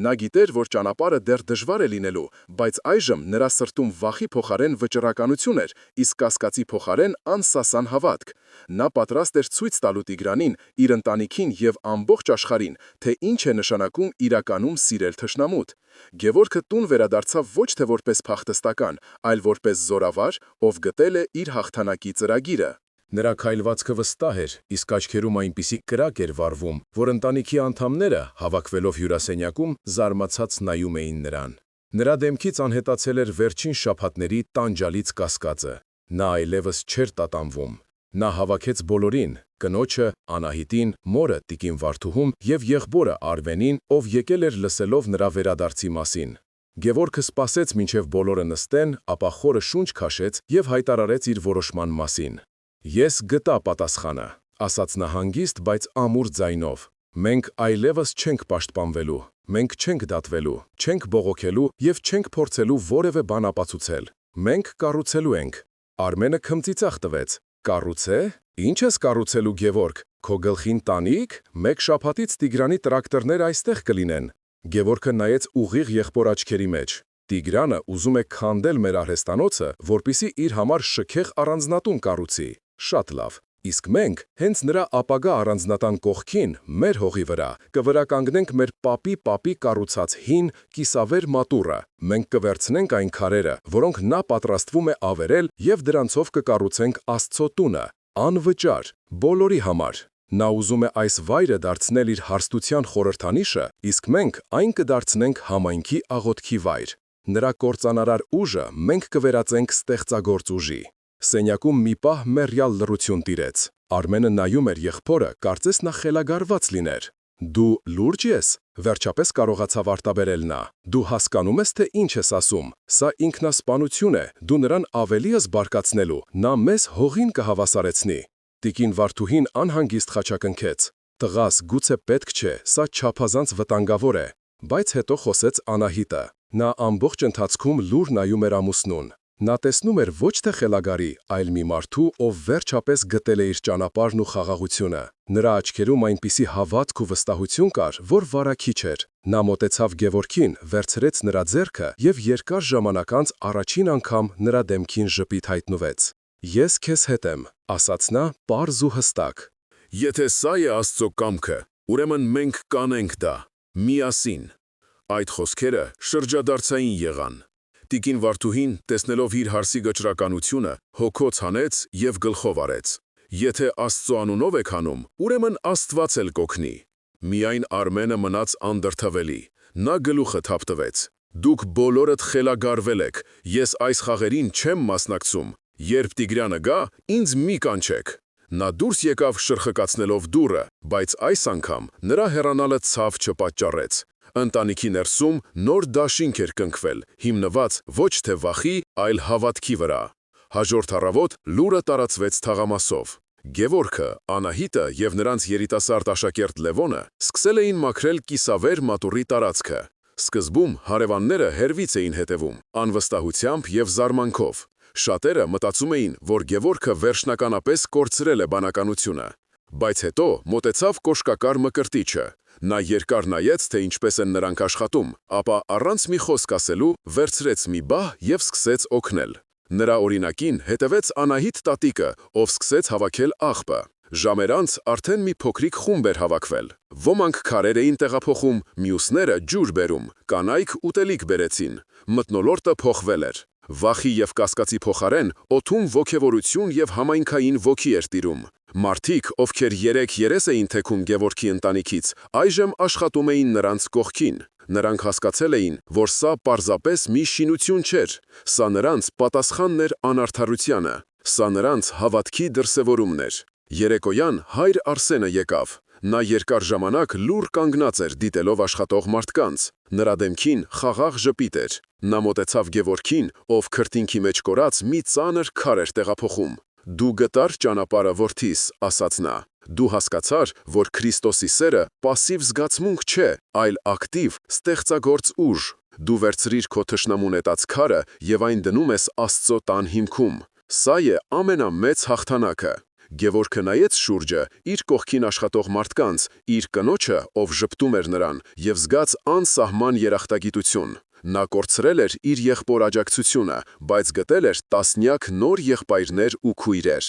A: Նա գիտեր, որ ճանապարհը դեռ դժվար է լինելու, բայց այժմ նրա սրտում վախի փոխարեն վճռականություն էր, իսկ կասկածի փոխարեն անսասան հավատք։ Նա պատրաստ էր ցույց տալու Տիգրանին, իր ընտանիքին և ամբողջ աշխարհին, թե ինչ է նշանակում իրականում սիրել թշնամուդ։ Գևորգը տուն վերադարձավ ոչ թե որպես փախտստական, այլ որպես զորավար, ով գտել է իր հաղթանակի ծրագիրը։ Նրա քայլվածքը վստահ էր, իսկ աչքերում այնպիսի կրակ էր վառվում, որ ընտանիքի անդամները, հավաքվելով հյուրասենյակում, զարմացած նայում էին նրան։
B: Նրա դեմքից անհետացել էր վերջին շաբաթների տանջալից կասկածը։ Նա այլևս չէր տատանվում։ Նա հավաքեց բոլորին՝ կնոջը, Անահիտին, մորը տիկին Վարդուհուն և եղբորը Արմենին, ով եկել էր լսելով նրա վերադարձի մասին։ Գևորգը սպասեց մինչև բոլորը նստեն, ապա խորը շունչ քաշեց և հայտարարեց իր որոշման մասին։ «Ես գտա պատասխանը», ասաց նա հանգիստ, բայց ամուր ձայնով։ «Մենք այլևս չենք պաշտպանվելու, մենք չենք դատվելու, չենք բողոքելու և չենք փորձելու որևէ բան ապացուցել։ Մենք կառուցելու ենք»։ Արմենը քմծիծաղ տվեց։ «Կառուցե՞։ Ինչ ես կառուցելու, Գևորգ։ Քո գլխին տանի՞կ։ Մեկ շաբաթից Տիգրանի տրակտորները այստեղ կլինեն»։ Գևորգը նայեց ուղիղ եղբոր աչքերի մեջ։ «Տիգրանը ուզում է քանդել մեր արհեստանոցը, որպեսզի իր համար շքեղ առանձնատուն կառուցի։ Շատ լավ։ Իսկ մենք հենց նրա ապագա առանձնատան կողքին, մեր հողի վրա, կվրականգնենք մեր պապի կառուցած հին, կիսավեր մատուռը։ Մենք կվերցնենք այն քարերը, որոնք նա պատրաստվում է ավերել, և դրանցով կկառուցենք Աստծո տունը, անվճար, բոլորի համար։ Նա ուզում է այս վայրը դարձնել իր հարստության խորհրդանիշը, իսկ մենք այն կդարձնենք համայնքի աղոթքի վայր։ Նրա կործանարար ուժը մենք կվերածենք ստեղծագործ ուժի»։ Սենյակում մի պահ մեռյալ լռություն տիրեց։ Արմենը նայում էր եղբորը, կարծես նա խելագարված լիներ։ «Դու լուրջ ես», վերջապես կարողացավ արտաբերել նա։ «Դու հասկանում ես, թե ինչ ես ասում։ Սա ինքնասպանություն է, դու նրան ավելի ես բարկացնելու, նա մեզ հողին կհավասարեցնի»։ Տիկին Վարդուհին անհանգիստ խաչակնքեց։ «Տղաս, գուցե պետք չէ, սա չափազանց վտանգավոր է»։ Բայց հետո խոսեց Անահիտը։ Նա ամբողջ ընթացքում լուր նայում էր ամուսնուն։ Նա տեսնում էր ոչ թե խելագարի, այլ մի մարդու, ով վերջապես գտել է իր ճանապարհն ու խաղաղությունը։ Նրա աչքերում այնպիսի հավատք ու վստահություն կար, որ վարակիչ էր։ Նա մոտեցավ Գևորգին, վերցրեց նրա ձեռքը և երկար ժամանակ անց առաջին անգամ նրա դեմքին ժպիտ հայտնվեց։ «Ես քեզ հետ եմ», ասաց նա պարզ ու հստակ։
A: «Եթե սա է Աստծո կամքը, ուրեմն մենք կանենք դա, միասին»։ Այդ խոսքերը շրջադարձային եղան։ Տիկին Վարդուհին, տեսնելով իր հարսի գճրականությունը, հոգոց հանեց և գլխով արեց։ «Եթե Աստծո անունով եք անում, ուրեմն Աստված էլ կօգնի»։ Միայն Արմենը մնաց անդրդվելի։ Նա գլուխը թափտվեց։ «Դուք բոլորդ խելագարվել եք, ես այս խաղերին չեմ մասնակցում։ Երբ Տիգրանը գա, ինձ մի կանչեք»։ Նա դուրս եկավ շրխկացնելով դուռը, բայց այս անգամ նրա հեռանալը ցավ չպատճառեց։ Ընտանիքի ներսում նոր դաշինք էր կնքվել, հիմնված ոչ թե վախի, այլ հավատքի վրա։ Հաջորդ առավոտ լուրը տարածվեց թաղամասով։ Գևորգը, Անահիտը և նրանց երիտասարդ աշակերտ Լևոնը սկսել էին մաքրել կիսավեր մատուռի տարածքը։ Սկզբում հարևանները հեռվից էին հետևում, անվստահությամբ և զարմանքով։ Շատերը մտածում էին, որ Գևորգը վերջնականապես կորցրել է բանականությունը։ Բայց հետո մոտեցավ կոշկակար Մկրտիչը։ Նա երկար նայեց, թե ինչպես են նրանք աշխատում, ապա առանց մի խոսք ասելու վերցրեց մի բահ և սկսեց օգնել։ Նրա օրինակին հետևեց Անահիտ տատիկը, ով սկսեց հավաքել աղբը։ Ժամեր անց արդեն մի փոքրիկ խումբ էր հավաքվել։ Ոմանք քարեր էին տեղափոխում, մյուսները ջուր բերում, կանայք ուտելիք բերեցին։ Մթնոլորտը փոխվել էր։ Վախի և կասկածի փոխարեն օդում ոգևորություն և համայնքային ոգի էր տիրում։ Մարդիկ, ովքեր երեկ երես էին թեքում Գևորգի ընտանիքից, այժմ աշխատում էին նրանց կողքին։ Նրանք հասկացել էին, որ սա պարզապես մի շինություն չէր, սա նրանց պատասխանն էր անարդարությանը, սա նրանց հավատքի դրսևորումն էր։ Երեկոյան հայր Արսենը եկավ։ Նա երկար ժամանակ լուռ կանգնած էր դիտելով աշխատող մարդկանց։ Նրա դեմքին խաղաղ ժպիտ էր։ Նա մոտեցավ Գևորգին, ով քրտինքի մեջ կորած մի ծանր քար էր տեղափոխում։ «Դու գտար ճանապարհը, որդիս», ասաց նա։ «Դու հասկացար, որ Քրիստոսի սերը պասիվ զգացմունք չէ, այլ ակտիվ, ստեղծագործ ուժ։ Դու վերցրիր քո թշնամու նետած քարը և այն դնում ես Աստծո տան հիմքում։ Սա է ամենամեծ հաղթանակը»։ Գևորգը նայեց շուրջը, իր կողքին աշխատող մարդկանց, իր կնոջը, ով ժպտում էր նրան, և զգաց անսահման երախտագիտություն։ Նա կորցրել էր իր եղբոր աջակցությունը, բայց գտել էր տասնյակ նոր եղբայրներ ու քույրեր։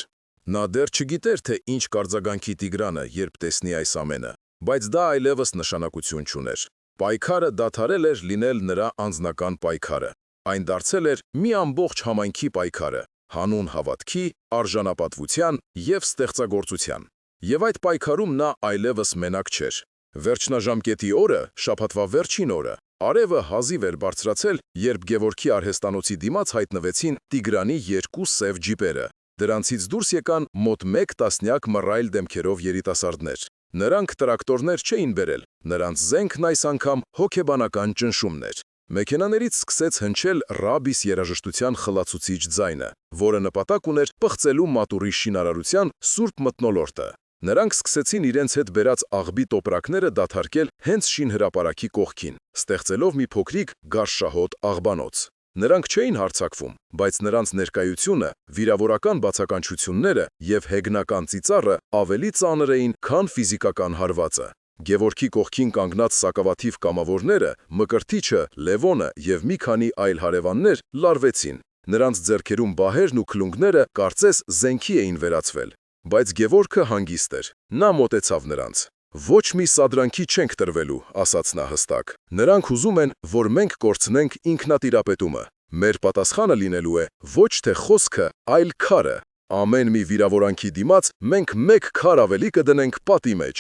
B: Նա դեռ չգիտեր, թե ինչ կարձագանքի Տիգրանը, երբ տեսնի այս ամենը, բայց դա այլևս նշանակություն չուներ։ Պայքարը դադարել էր լինել նրա անձնական պայքարը։ Այն դարձել էր մի ամբողջ համայնքի պայքարը, հանուն հավատքի, արժանապատվության և ստեղծագործության։ Եվ այդ պայքարում նա այլևս մենակ չէր։ Վերջնաժամկետի օրը, շաբաթվա վերջին օրը,
A: Արևը հազիվ էր բարձրացել, երբ Գևորգի արհեստանոցի դիմաց հայտնվեցին Տիգրանի երկու սև ջիպերը։ Դրանցից դուրս եկան մոտ 1 տասնյակ մռայլ դեմքերով երիտասարդներ։ Նրանք տրակտորներ չէին բերել, նրանց զենքն այս անգամ հոգեբանական ճնշումն էր։ Մեքենաներից սկսեց հնչել ռաբիս երաժշտության խլացուցիչ ձայնը, որը նպատակ ուներ պղծելու մատուռի շինարարության սուրբ մթնոլորտը։ Նրանք սկսեցին իրենց հետ բերած աղբի տոպրակները դադարել հենց շինհրապարակի կողքին, ստեղծելով մի փոքրիկ գարշահոտ աղբանոց։ Նրանք չէին հարձակվում, բայց նրանց ներկայությունը, վիրավորական բացականչությունները եւ հեգնական ծիծառը ավելի ծանր էին, քան ֆիզիկական հարվածը։ Գևորգի կողքին կանգնած սակավաթիվ կամավորները, Մկրտիչը, Լևոնը եւ մի քանի այլ հարևաններ լարվեցին։ Նրանց ձեռքերում բահերն ու քլունգները կարծես զենքի էին վերածվել։ Բայց Գևորգը հանգիստ էր։ Նա մոտեցավ նրանց։ «Ոչ մի սադրանքի չենք տրվելու», ասաց նա հստակ։ «Նրանք ուզում են, որ մենք կորցնենք ինքնատիրապետումը։ Մեր պատասխանը լինելու է ոչ թե խոսքը, այլ քարը։ Ամեն մի վիրավորանքի դիմաց մենք 1 քար ավելի կդնենք պատի մեջ։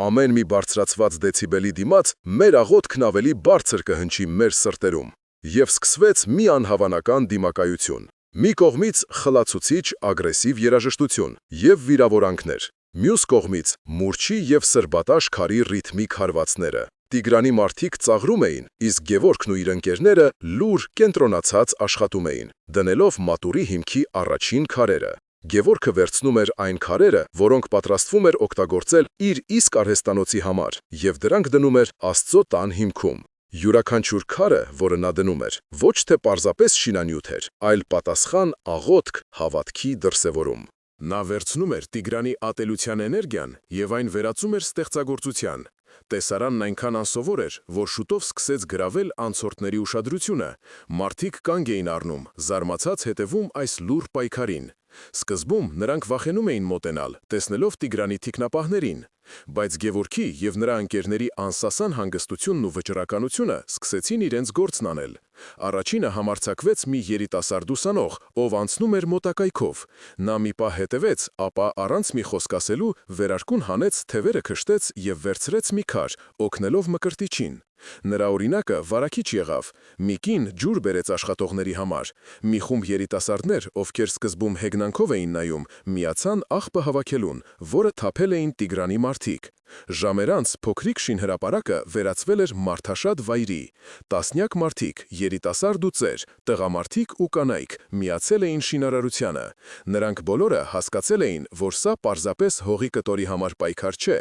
A: Ամեն մի բարձրացված դեցիբելի դիմաց մեր աղոթքն ավելի բարձր կհնչի մեր սրտերում»։ Եվ սկսվեց մի անհավանական դիմակայություն։ Մի կողմից խլացուցիչ ագրեսիվ երաժշտություն եւ վիրավորանքներ, մյուս կողմից մուրճի եւ սրբատաշ քարի ռիթմիկ հարվածները։ Տիգրանի մարդիկ ծաղրում էին, իսկ Գևորգն ու իր ընկերները լուր կենտրոնացած աշխատում էին, դնելով մատուռի հիմքի առաջին քարերը։ Գևորգը վերցնում էր այն քարերը, որոնք պատրաստվում էր օգտագործել իր իսկ արհեստանոցի համար, եւ դրանք դնում էր Աստծո տան հիմքում։ Յուրաքանչյուր քարը, որը նա դնում էր, ոչ թե պարզապես շինանյութ էր, այլ պատասխան, աղոթք, հավատքի դրսևորում։ Նա վերցնում էր Տիգրանի ատելության էներգիան եւ այն վերածում էր ստեղծագործության։ Տեսարանն այնքան անսովոր էր, որ շուտով սկսեց գրավել անցորդների ուշադրությունը։ Մարդիկ կանգ էին առնում, զարմացած հետևում այս լուռ պայքարին։ Սկզբում նրանք վախենում էին մոտենալ, տեսնելով Տիգրանի թիկնապահներին, բայց Գևորգի եւ նրա ընկերների անսասան հանգստությունն ու վճռականությունը սկսեցին իրենց գործն անել։ Առաջինը համարձակվեց մի երիտասարդ ուսանող, ով անցնում էր մոտակայքով։ Նա մի պահ հետևեց, ապա առանց մի խոսք ասելու վերարկուն հանեց, թևերը քշտեց եւ վերցրեց մի քար, օգնելով Մկրտիչին։ Նրա օրինակը վարակիչ եղավ։ Մի կին ջուր բերեց աշխատողների համար։ Մի խումբ երիտասարդներ, ովքեր սկզբում հեգնանքով էին նայում, միացան աղբը հավաքելուն, որը թափել էին Տիգրանի մարդիկ։ Ժամեր անց փոքրիկ շինհրապարակը վերածվել էր մարդաշատ վայրի։ Տասնյակ մարդիկ, երիտասարդ ու ծեր, տղամարդիկ ու կանայք միացել էին շինարարությանը։ Նրանք բոլորը հասկացել էին, որ սա պարզապես հողի կտորի համար պայքար չէ,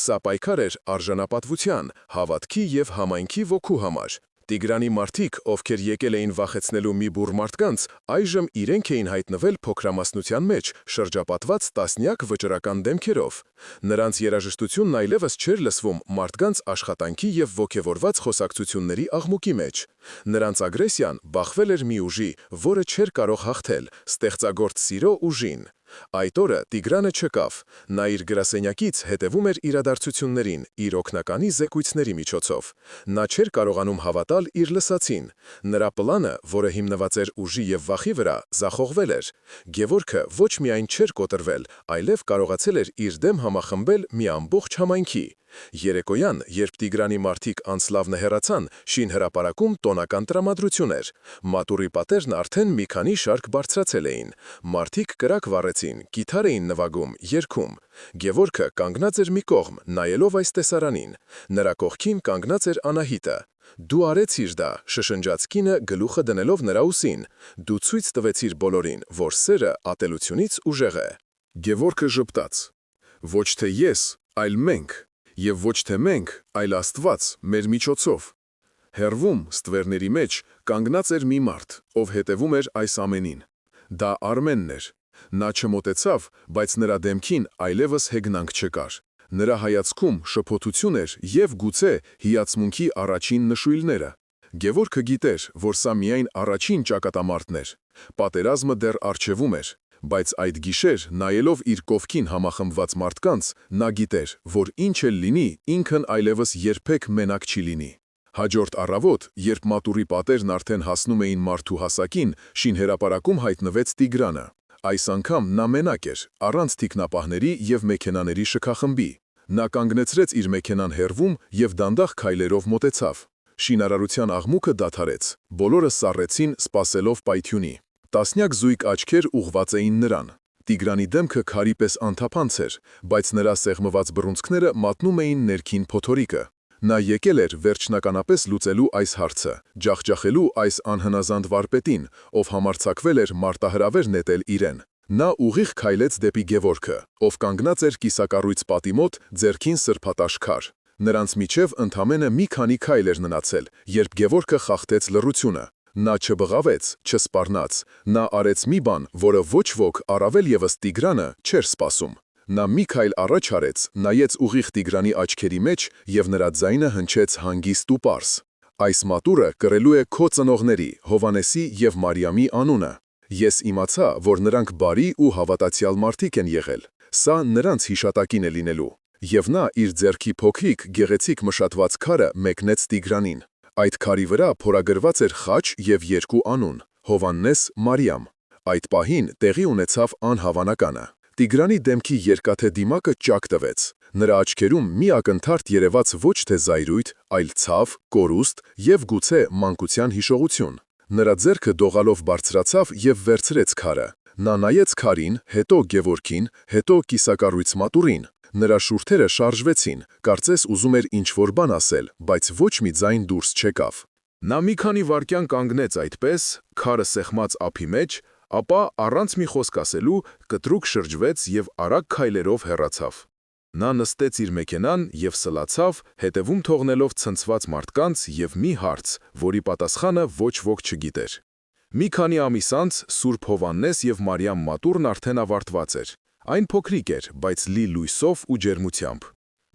A: սա պայքար էր արժանապատվության, հավատքի եւ համայնքի ոգու համար։ Տիգրանի մարդիկ, ովքեր եկել էին վախեցնելու մի բուռ մարդկանց, այժմ իրենք էին հայտնվել փոքրամասնության մեջ, շրջապատված տասնյակ վճռական դեմքերով։ Նրանց երաժշտությունն այլևս չէր լսվում մարդկանց աշխատանքի եւ ոգևորված խոսակցությունների աղմուկի մեջ։ Նրանց ագրեսիան բախվել էր մի ուժի, որը չէր կարող հաղթել, ստեղծագործ սիրո ուժին։ Այդ օրը Տիգրանը չկավ։ Նա իր գրասենյակից հետևում էր իրադարձություններին, իր օգնականի զեկույցների միջոցով։ Նա չէր կարողանում հավատալ իր լսածին։ Նրա պլանը, որը հիմնված էր ուժի եւ վախի վրա, ձախողվել էր։ Գևորգը ոչ միայն չէր կոտրվել, այլև կարողացել էր իր դեմ համախմբել մի ամբողջ համայնքի։ Երեկոյան, երբ Տիգրանի մարդիկ անցլավնը հեռացան, շինհրապարակում տոնական տրամադրություն էր։ Մատուռի պատերն արդեն մի քանի շարք բարձրացել էին։ Մարդիկ կրակ վառեցին, կիթառ էին նվագում, երգում։ Գևորգը կանգնած էր մի կողմ, նայելով այս տեսարանին։ Նրա կողքին կանգնած էր Անահիտը։ «Դու արեցիր դա», շշնջաց կինը գլուխը դնելով նրա ուսին։ «Դու ցույց տվեցիր բոլորին, որ սերը ատելությունից ուժեղ է»։ Գևորգը ժպտաց։ «Ոչ թե ես, այլ մենք, եւ ոչ թե մենք, այլ Աստված մեր միջոցով»։ Հեռվում, ստվերների մեջ, կանգնած էր մի մարդ, ով հետևում էր այս ամենին։ Դա Արմենն էր։ Նա չմոտեցավ, բայց նրա դեմքին այլևս հեգնանք չկար։ Նրա հայացքում շփոթություն էր եւ գուցե հիացմունքի առաջին նշույլները։ Գևորգը գիտեր, որ սա միայն առաջին ճակատամարտն էր։ Պատերազմը դեռ առջևում էր, բայց այդ գիշեր, նայելով իր կողքին համախմբված մարդկանց, նա գիտեր, որ ինչ էլ լինի, ինքն այլևս երբեք մենակ չի լինի։ Հաջորդ առավոտ, երբ մատուռի պատերն արդեն հասնում էին մարդու հասակին, շինհրապարակում հայտնվեց Տիգրանը։ Այս անգամ նա մենակ էր, առանց թիկնապահների եւ մեքենաների շքախմբի։ Նա կանգնեցրեց իր մեքենան հեռվում եւ դանդաղ քայլերով մոտեցավ։
C: Շինարարության աղմուկը դադարեց, բոլորը սառեցին սպասելով պայթյունի։ Տասնյակ զույգ աչքեր ուղված էին նրան։ Տիգրանի դեմքը քարի պես անթափանց էր, բայց նրա սեղմված բռունցքները մատնում էին ներքին փոթորիկը։ Նա եկել էր վերջնականապես լուծելու այս հարցը, ջախջախելու այս անհնազանդ վարպետին, ով համարձակվել էր մարտահրավեր նետել իրեն։ Նա ուղիղ քայլեց դեպի Գևորգը, ով կանգնած էր կիսակառույց պատի մոտ, ձեռքին սրբատաշ քար։ Նրանց միջև ընդամենը մի քանի քայլ էր մնացել, երբ Գևորգը խախտեց լռությունը։ Նա չբղավեց, չսպառնաց, նա արեց մի բան, որը ոչ ոք, առավել ևս Տիգրանը, չէր սպասում։ Նա մի քայլ առաջ արեց, նայեց ուղիղ Տիգրանի աչքերի մեջ և նրա ձայնը հնչեց հանգիստ ու պարզ. «Այս մատուրը կրելու է քո ծնողների, Հովհաննեսի և Մարիամի անունը։ Ես իմացա, որ նրանք բարի ու հավատացյալ մարդիկ են եղել։ Սա նրանց հիշատակին է լինելու»։ Եվ նա իր ձեռքի փոքրիկ, գեղեցիկ մշատված քարը մեկնեց Տիգրանին։ Այդ քարի վրա փորագրված էր խաչ և երկու անուն՝ Հովհաննես, Մարիամ։ Այդ պահին տեղի ունեցավ անհավանականը։ Տիգրանի դեմքի երկաթե դիմակը ճաք տվեց։ Նրա աչքերում մի ակնթարթ երևաց ոչ թե զայրույթ, այլ ցավ, կորուստ և գուցե մանկության հիշողություն։ Նրա ձեռքը դողալով բարձրացավ և վերցրեց քարը։ Նա նայեց քարին, հետո Գևորգին, հետո կիսակառույց մատուրին։ Նրա շուրթերը շարժվեցին, կարծես ուզում էր ինչ-որ բան ասել, բայց ոչ մի ձայն դուրս չեկավ։
A: Նա մի քանի վայրկյան կանգնեց այդպես, քարը սեղմած ափի մեջ, ապա առանց մի խոսք ասելու կտրուկ շրջվեց և արագ քայլերով հեռացավ։ Նա նստեց իր մեքենան և սլացավ, հետևում թողնելով ցնցված մարդկանց և մի հարց, որի պատասխանը ոչ ոք չգիտեր։ Մի քանի ամիս անց Սուրբ Հովհաննես և Մարիամ մատուրն արդեն ավարտված էր։ Այն փոքրիկ էր, բայց լի լույսով ու ջերմությամբ։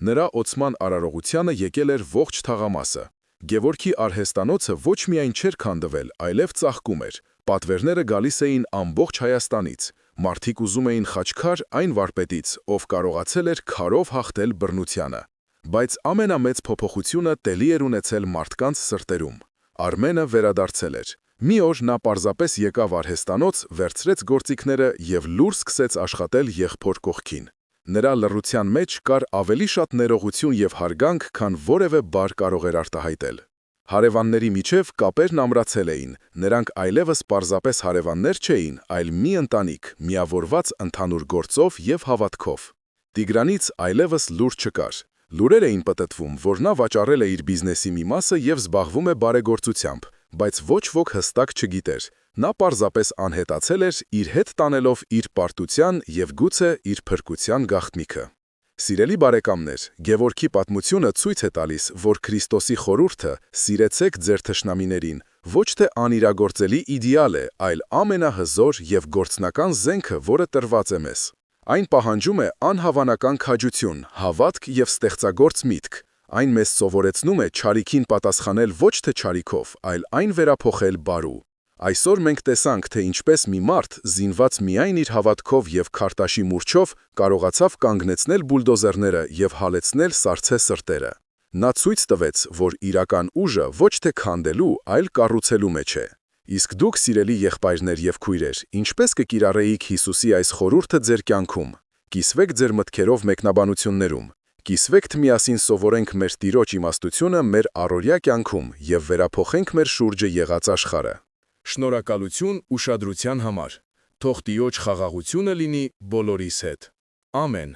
A: Նրա օծման արարողությանը եկել էր ողջ թաղամասը։ Գևորգի արհեստանոցը ոչ միայն չէր քանդվել, այլև ծաղկում էր։ Պատվերները գալիս էին ամբողջ Հայաստանից։ Մարդիկ ուզում էին խաչքար այն վարպետից, ով կարողացել էր քարով հաղթել բռնությանը։ Բայց ամենամեծ փոփոխությունը տեղի էր ունեցել մարդկանց սրտերում։ Արմենը վերադարձել էր։ Մի օր նա պարզապես եկավ արհեստանոց, վերցրեց գործիքները և լուր սկսեց աշխատել եղբոր կողքին։ Նրա լռության մեջ կար ավելի շատ ներողություն և հարգանք, քան որևէ բառ կարող էր արտահայտել։ Հարևանների միջև կապերն ամրացել էին, նրանք այլևս պարզապես հարևաններ չէին, այլ մի ընտանիք, միավորված ընդհանուր գործով և հավատքով։ Տիգրանից այլևս լուր չկար։ Լուրեր էին պտտվում, որ նա վաճառել է իր բիզնեսի մի մասը և զբաղվում է բարեգործությամբ, բայց ոչ ոք հստակ չգիտեր։ Նա պարզապես անհետացել էր, իր հետ տանելով իր պարտության և գուցե իր փրկության գաղտնիքը։ Սիրելի բարեկամներ, Գևորգի պատմությունը ցույց է տալիս, որ Քրիստոսի խորհուրդը՝ «Սիրեցեք ձեր թշնամիներին», ոչ թե անիրագործելի իդեալ է, այլ ամենահզոր և գործնական զենքը, որը տրված է մեզ։ Այն պահանջում է անհավանական քաջություն, հավատք և ստեղծագործ միտք։ Այն մեզ սովորեցնում է չարիքին պատասխանել ոչ թե չարիքով, այլ այն վերափոխել բարու։ Այսօր մենք տեսանք, թե ինչպես մի մարդ, զինված միայն իր հավատքով և քարտաշի մուրչով, կարողացավ կանգնեցնել բուլդոզերները և հալեցնել սառցե սրտերը։ Նա ցույց տվեց, որ իրական ուժը ոչ թե քանդելու, այլ կառուցելու մեջ է։ Իսկ դուք, սիրելի եղբայրներ և քույրեր, ինչպես կկիրառեիք Հիսուսի այս խորհուրդը ձեր կյանքում։ Կիսվեք ձեր մտքերով մեկնաբանություններում։ Կիսվեք, թե միասին սովորենք մեր Տիրոջ իմաստությունը մեր առօրյա կյանքում և վերափոխենք մեր շուրջը եղած աշխարհը։ Շնորհակալություն ուշադրության համար։ Թող Տիրոջ խաղաղությունը լինի բոլորիս հետ։ Ամեն։